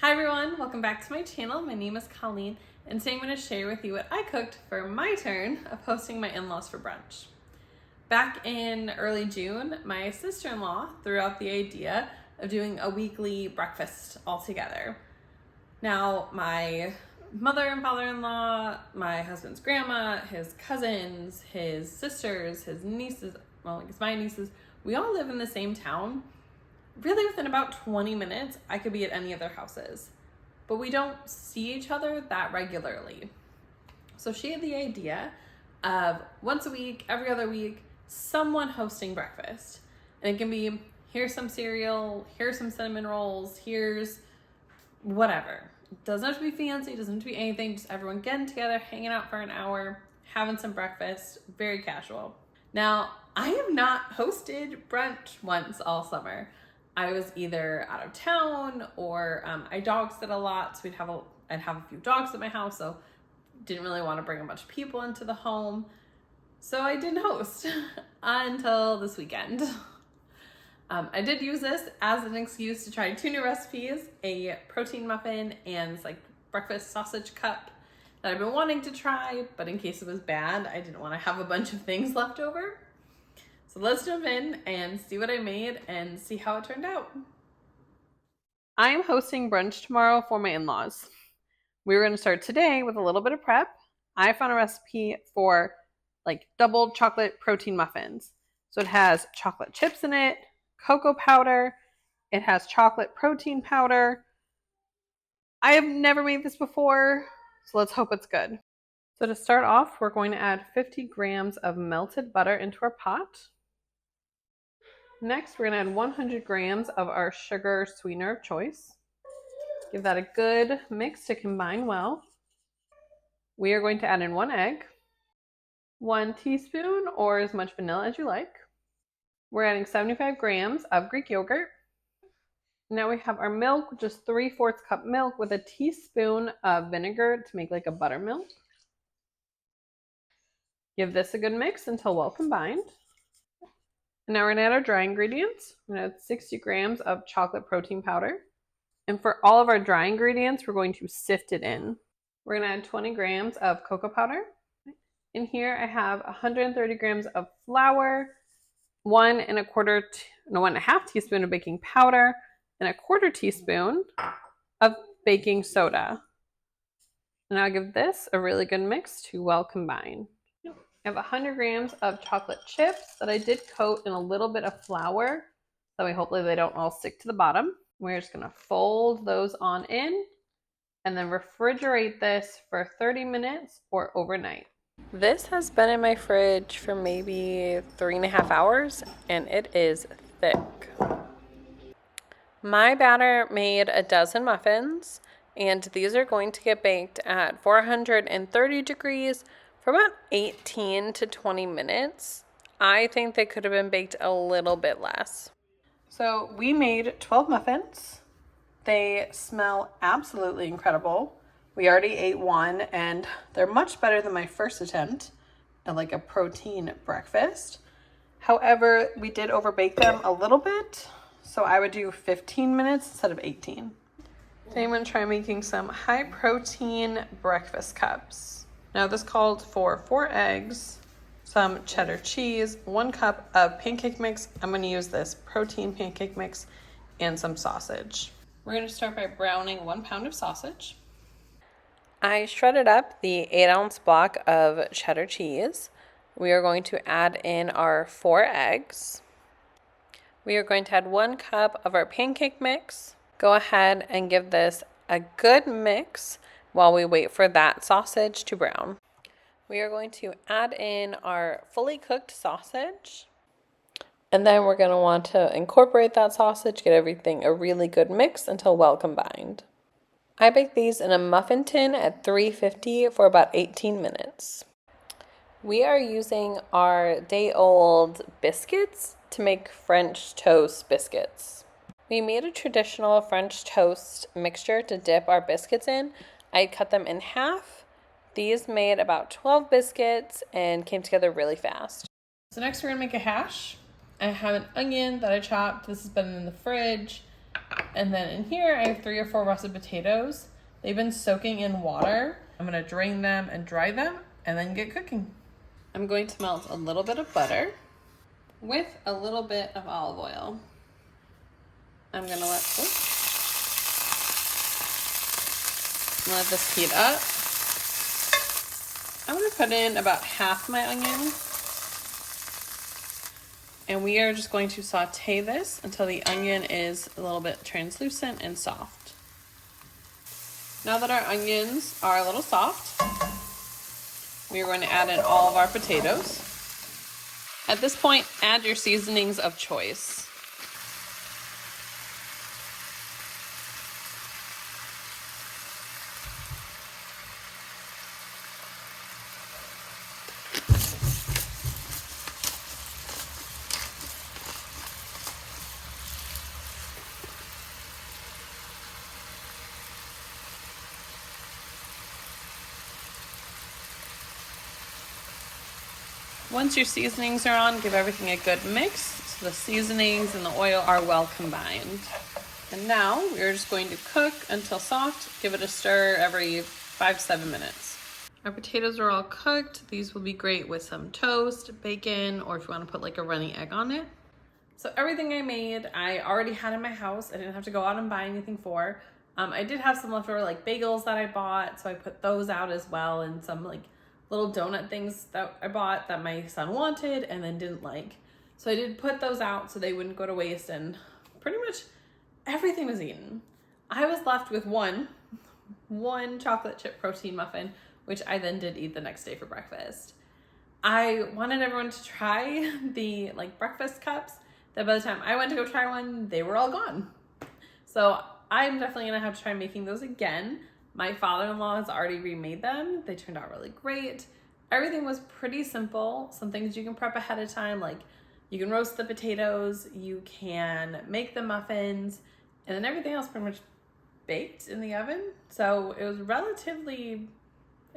Hi everyone, welcome back to my channel. My name is Colleen, and today I'm going to share with you what I cooked for my turn of hosting my in-laws for brunch. Back in early June, my sister-in-law threw out the idea of doing a weekly breakfast all together. Now, my mother and father-in-law, my husband's grandma, his cousins, his sisters, his nieces, well, I guess my nieces, we all live in the same town. Really, within about 20 minutes, I could be at any of their houses, but we don't see each other that regularly. So she had the idea of once a week, every other week, someone hosting breakfast. And it can be, here's some cereal, here's some cinnamon rolls, here's whatever. It doesn't have to be fancy, it doesn't have to be anything, just everyone getting together, hanging out for an hour, having some breakfast, very casual. Now, I have not hosted brunch once all summer. I was either out of town or I dog sit a lot, so I'd have a few dogs at my house, so didn't really want to bring a bunch of people into the home. So I didn't host until this weekend. I did use this as an excuse to try 2 new recipes, a protein muffin and this breakfast sausage cup that I've been wanting to try, but in case it was bad, I didn't want to have a bunch of things left over. So let's jump in and see what I made and see how it turned out. I am hosting brunch tomorrow for my in-laws. We're going to start today with a little bit of prep. I found a recipe for double chocolate protein muffins. So it has chocolate chips in it, cocoa powder, it has chocolate protein powder. I have never made this before, so let's hope it's good. So to start off, we're going to add 50 grams of melted butter into our pot. Next, we're going to add 100 grams of our sugar sweetener of choice. Give that a good mix to combine well. We are going to add in 1 egg, 1 teaspoon or as much vanilla as you like. We're adding 75 grams of Greek yogurt. Now we have our milk, just 3/4 cup milk with a teaspoon of vinegar to make like a buttermilk. Give this a good mix until well combined. And now we're going to add our dry ingredients. We're going to add 60 grams of chocolate protein powder. And for all of our dry ingredients, we're going to sift it in. We're going to add 20 grams of cocoa powder. In here, I have 130 grams of flour, 1.5 teaspoon of baking powder, and 1/4 teaspoon of baking soda. And I'll give this a really good mix to well combine. I have 100 grams of chocolate chips that I did coat in a little bit of flour, so hopefully they don't all stick to the bottom. We're just going to fold those on in and then refrigerate this for 30 minutes or overnight. This has been in my fridge for maybe 3.5 hours and it is thick. My batter made a dozen muffins and these are going to get baked at 430 degrees for about 18 to 20 minutes. I think they could have been baked a little bit less. So we made 12 muffins. They smell absolutely incredible. We already ate one and they're much better than my first attempt at a protein breakfast. However, we did overbake them a little bit, so I would do 15 minutes instead of 18. Today I'm going to try making some high protein breakfast cups. Now this called for 4 eggs, some cheddar cheese, 1 cup of pancake mix. I'm going to use this protein pancake mix and some sausage. We're going to start by browning 1 pound of sausage. I shredded up the 8-ounce block of cheddar cheese. We are going to add in our 4 eggs. We are going to add 1 cup of our pancake mix. Go ahead and give this a good mix while we wait for that sausage to brown. We are going to add in our fully cooked sausage. And then we're going to want to incorporate that sausage, get everything a really good mix until well combined. I baked these in a muffin tin at 350 for about 18 minutes. We are using our day-old biscuits to make French toast biscuits. We made a traditional French toast mixture to dip our biscuits in. I cut them in half. These made about 12 biscuits and came together really fast. So next we're going to make a hash. I have an onion that I chopped. This has been in the fridge. And then in here, I have 3 or 4 russet potatoes. They've been soaking in water. I'm gonna drain them and dry them and then get cooking. I'm going to melt a little bit of butter with a little bit of olive oil. I'm gonna let this heat up. I'm gonna put in about half my onion. And we are just going to saute this until the onion is a little bit translucent and soft. Now that our onions are a little soft, we are going to add in all of our potatoes. At this point, add your seasonings of choice. Once your seasonings are on, give everything a good mix so the seasonings and the oil are well combined. And now we're just going to cook until soft. Give it a stir every 5-7 minutes. Our potatoes are all cooked. These will be great with some toast, bacon, or if you want to put like a runny egg on it. So everything I made, I already had in my house. I didn't have to go out and buy anything for. I did have some leftover like bagels that I bought, so I put those out as well, and some like little donut things that I bought that my son wanted and then didn't like. So I did put those out so they wouldn't go to waste, and pretty much everything was eaten. I was left with one chocolate chip protein muffin, which I then did eat the next day for breakfast. I wanted everyone to try the like breakfast cups that by the time I went to go try one, they were all gone. So I'm definitely gonna have to try making those again. My father-in-law has already remade them. They turned out really great. Everything was pretty simple. Some things you can prep ahead of time, like you can roast the potatoes, you can make the muffins, and then everything else pretty much baked in the oven. So it was relatively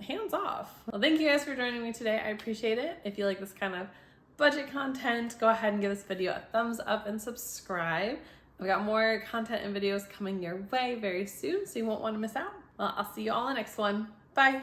hands-off. Well, thank you guys for joining me today. I appreciate it. If you like this kind of budget content, go ahead and give this video a thumbs up and subscribe. I've got more content and videos coming your way very soon, so you won't want to miss out. Well, I'll see you all in the next one. Bye.